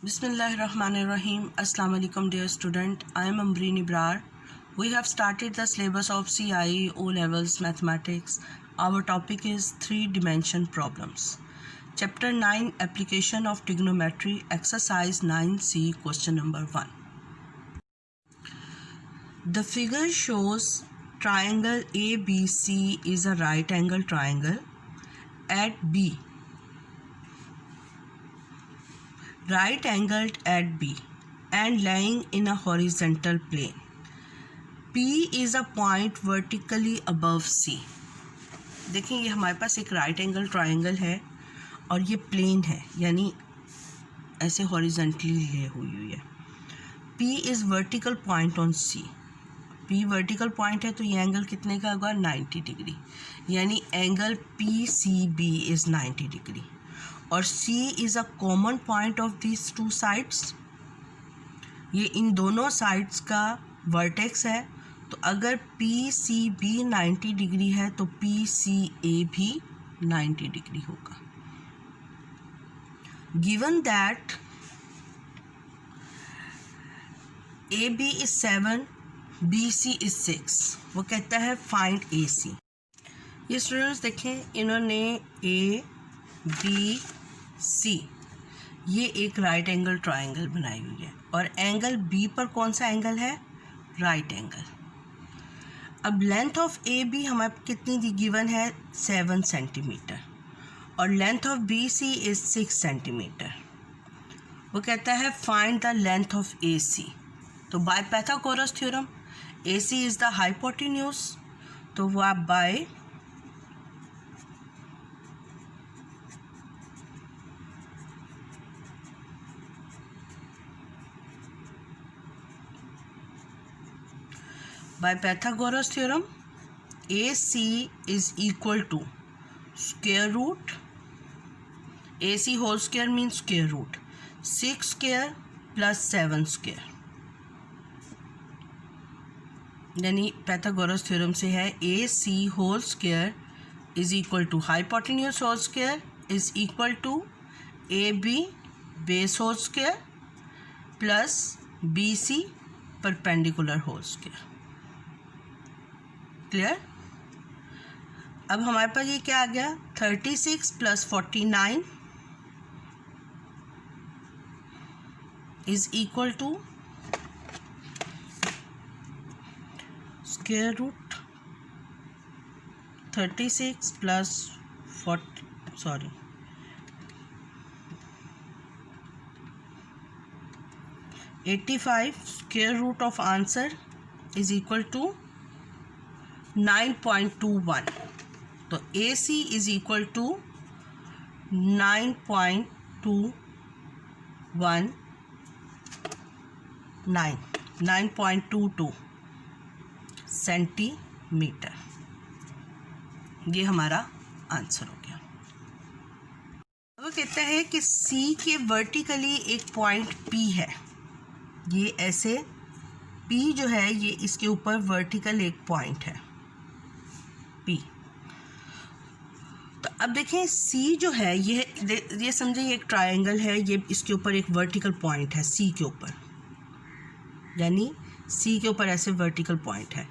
Bismillahirrahmanirrahim. Assalamu alaikum dear student. I am Ambreen Ibrar. We have started the syllabus of CIE O levels mathematics. Our topic is 3-dimension problems. Chapter 9 Application of Trigonometry, exercise 9C, question number 1. The figure shows triangle ABC is a right angle triangle at B, right angled at B and lying in a horizontal plane. P is a point vertically above C. देखिए ये हमारे पास एक right angle triangle है और ये plane है, यानी ऐसे हॉरिजेंटली ले हुई है. P is vertical point on C. P vertical point है तो ये एंगल कितने का होगा? 90 डिग्री, यानी एंगल PCB इज़ 90 डिग्री. और C is a common point of this two sides. ये इन दोनों साइड्स का वर्टेक्स है, तो अगर PCB 90 डिग्री है तो PCA भी 90 डिग्री होगा. Given that AB is 7, BC is 6, वो कहता है फाइंड AC. ये स्टूडेंट्स देखें, इन्होंने ABC ये एक राइट एंगल ट्राइंगल बनाई हुई है और एंगल B पर कौन सा एंगल है? Right angle. अब लेंथ ऑफ AB हमारे कितनी दी गिवन है? 7 सेंटीमीटर और length of BC is 6 centimetre. वो कहता है find the length of AC. तो by Pythagoras theorem AC is the hypotenuse, तो वो आप bye Pythagoras theorem AC is equal to square root, AC whole square means square root 6 square plus 7 square, यानी Pythagoras theorem से है AC whole square is equal to hypotenuse whole square is equal to AB base whole square plus BC perpendicular whole square. Clear? अब हमारे पास ये क्या आ गया? 36 plus 49 is equal to square root 36 plus 85 square root of answer is equal to 9.21. तो AC is equal to 9.22 centimetre. ये हमारा आंसर हो गया. वो कहता है कि C के वर्टिकली एक पॉइंट P है. ये ऐसे P जो है ये इसके ऊपर वर्टिकल एक पॉइंट है P. तो अब देखें C जो है ये समझे ये एक ट्रायंगल है, ये इसके ऊपर एक वर्टिकल पॉइंट है C के ऊपर, यानी C के ऊपर ऐसे वर्टिकल पॉइंट है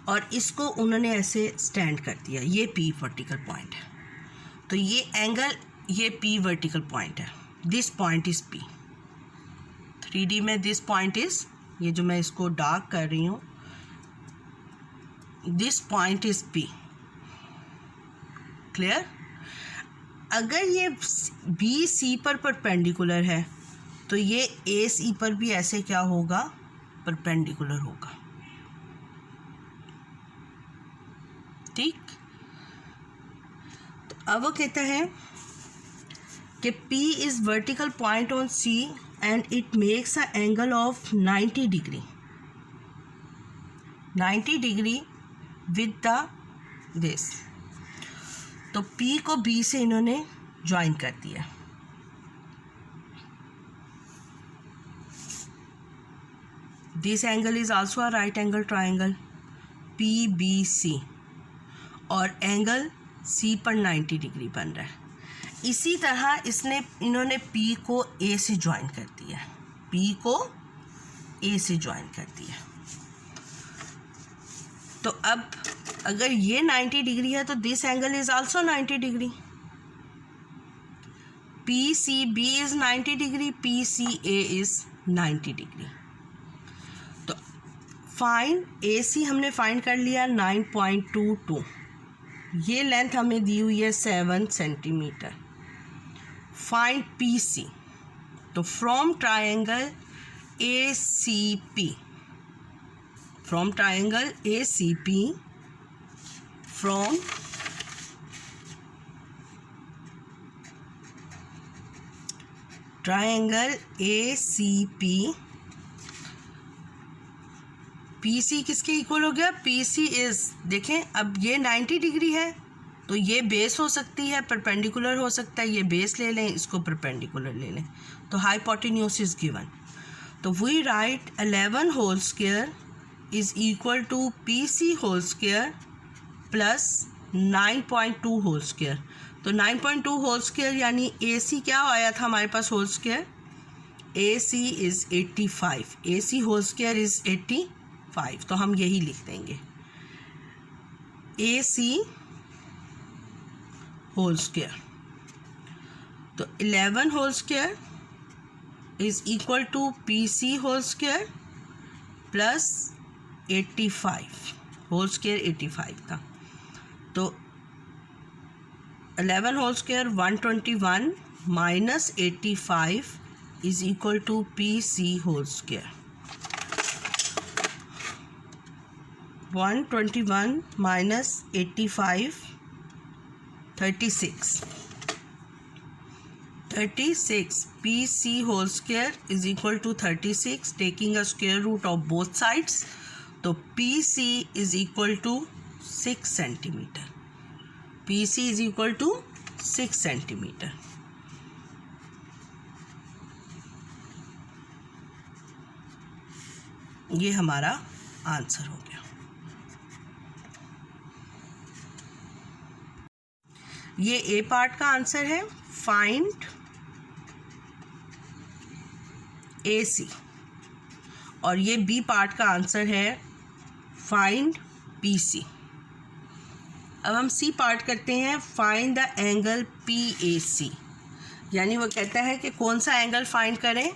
और इसको उन्होंने ऐसे स्टैंड कर दिया. ये P वर्टिकल पॉइंट है, तो ये एंगल ये P वर्टिकल पॉइंट है. This point is P. 3D में दिस पॉइंट इज, ये जो मैं इसको डार्क कर रही हूँ, this point is P. Clear? अगर ये BC पर परपेंडिकुलर है तो ये AC पर भी ऐसे क्या होगा? परपेंडिकुलर होगा. ठीक? तो अब वो कहता है कि P is vertical point on C and it makes an angle of 90 degree with the this. तो P को B से इन्होंने ज्वाइन कर दिया. This angle is also a right angle triangle PBC और एंगल C पर 90 डिग्री बन रहा है. इसी तरह इन्होंने P को A से ज्वाइन कर दिया, P को A से ज्वाइन कर दिया। तो अब अगर ये 90 डिग्री है तो this angle is also 90 degree. PCB is 90 degree, PCA is 90 degree. तो फाइंड AC हमने फाइंड कर लिया 9.22। ये लेंथ हमें दी हुई है 7 सेंटीमीटर। Find PC। तो from triangle ACP, from triangle ACP, from triangle ACP, PC किसके इक्वल हो गया? PC इज, देखें अब ये 90 डिग्री है तो ये बेस हो सकती है, परपेंडिकुलर हो सकता है, ये बेस ले लें, इसको परपेंडिकुलर ले लें। तो हाइपोटेन्यूज इज गिवन। तो we write 11 whole square is equal to PC whole square plus 9.2 whole square. तो 9.2 होल स्क्वायर यानी AC क्या आया था हमारे पास whole square? AC is 85, AC whole square is 85। तो हम यही लिख देंगे AC होल स्क्वायर। तो 11 whole square is equal to PC whole square plus 85, whole square 85 था। तो 11 whole square 121 minus 85 is equal to PC whole square. 121 minus 85 36 PC whole square is equal to 36, taking a square root of both sides. तो PC is equal to 6 centimetre, PC is equal to 6 centimetre. ये हमारा answer हो गया। ये A part का answer है, find AC। और ये बी पार्ट का आंसर है, फाइंड PC। अब हम सी पार्ट करते हैं, फाइंड द एंगल PAC। यानी वो कहता है कि कौन सा एंगल फाइंड करें?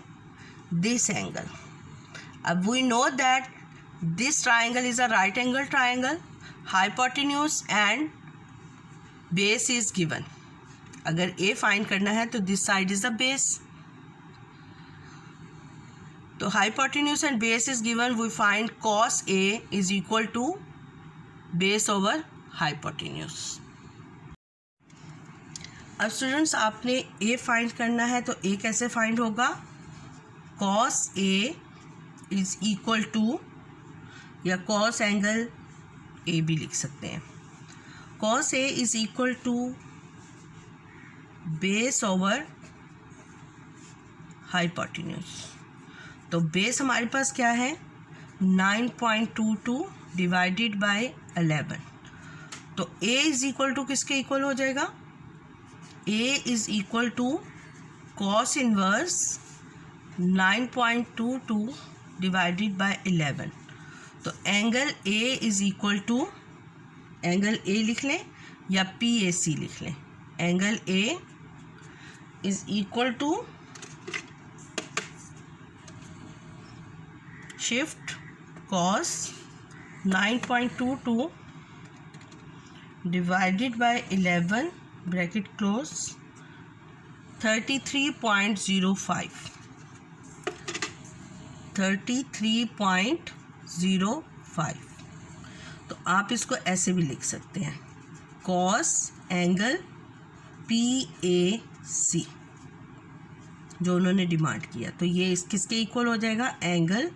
This angle. अब we know that this triangle is a right angle triangle, hypotenuse and base is given. अगर A फाइंड करना है तो this side is the base. तो hypotenuse and base is given, we find cos A is equal to base over hypotenuse. अब students आपने A find करना है तो A कैसे फाइंड होगा? cos A is equal to, या cos एंगल A भी लिख सकते हैं, cos A is equal to base over hypotenuse. तो बेस हमारे पास क्या है? 9.22 डिवाइडेड बाय 11। तो A इज इक्वल टू किसके इक्वल हो जाएगा? A is equal to cos inverse 9.22 divided by 11। तो angle A is equal to, angle A लिख लें या PAC लिख लें। Angle A is equal to, shift cos 9.22 divided by 11 bracket close 33.05 33.05। तो आप इसको ऐसे भी लिख सकते हैं, cos एंगल PAC जो उन्होंने डिमांड किया। तो ये किसके इक्वल हो जाएगा? Angle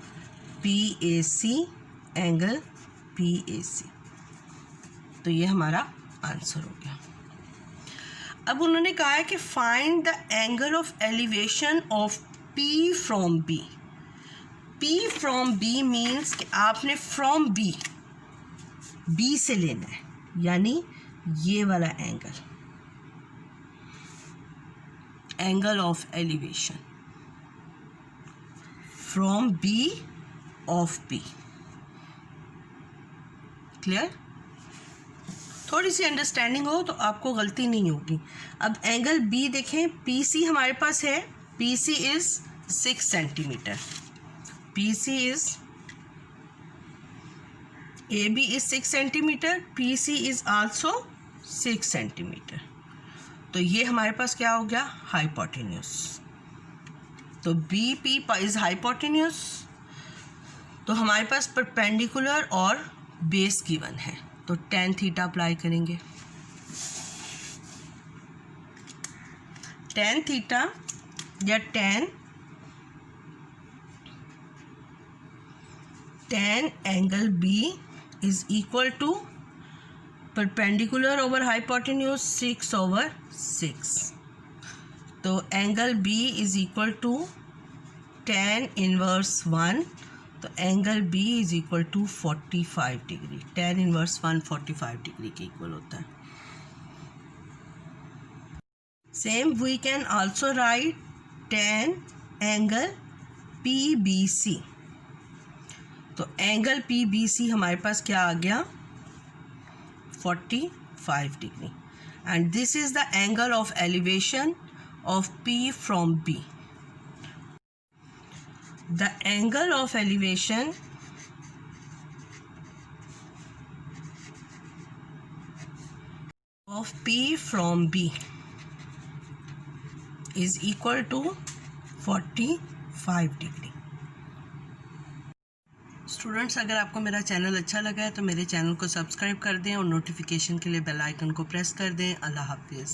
PAC, angle PAC। तो ये हमारा आंसर हो गया। अब उन्होंने कहा है कि find the angle of elevation of P from B। P from B means कि आपने फ्रॉम B से लेना है, यानी ये वाला angle. angle of elevation from B of P. Clear? थोड़ी सी अंडरस्टैंडिंग हो तो आपको गलती नहीं होगी. अब एंगल बी देखें, पी सी हमारे पास है, P C is 6 centimetre, P C is A B is 6 centimetre, P C is also 6 centimetre. तो ये हमारे पास क्या हो गया? हाइपोटेन्यूस. तो बी पी इज हाइपोटेन्यूस. तो हमारे पास परपेंडिकुलर और बेस गिवन है, तो tan थीटा अप्लाई करेंगे. tan थीटा या tan angle B is equal to perpendicular over hypotenuse 6/6. तो angle B is equal to tan inverse 1. तो angle B is equal to 45 degree. tan inverse 1 45 degree के इक्वल होता है. Same we can also write tan angle PBC. तो angle PBC हमारे पास क्या आ गया? 45 degree. And this is the angle of elevation of P from B. The angle of elevation of P from B is equal to 45 degree. Students, अगर आपको मेरा channel अच्छा लगा है तो मेरे चैनल को सब्सक्राइब कर दें और नोटिफिकेशन के लिए बेल आइकन को प्रेस कर दें. अल्लाह हाफिज़.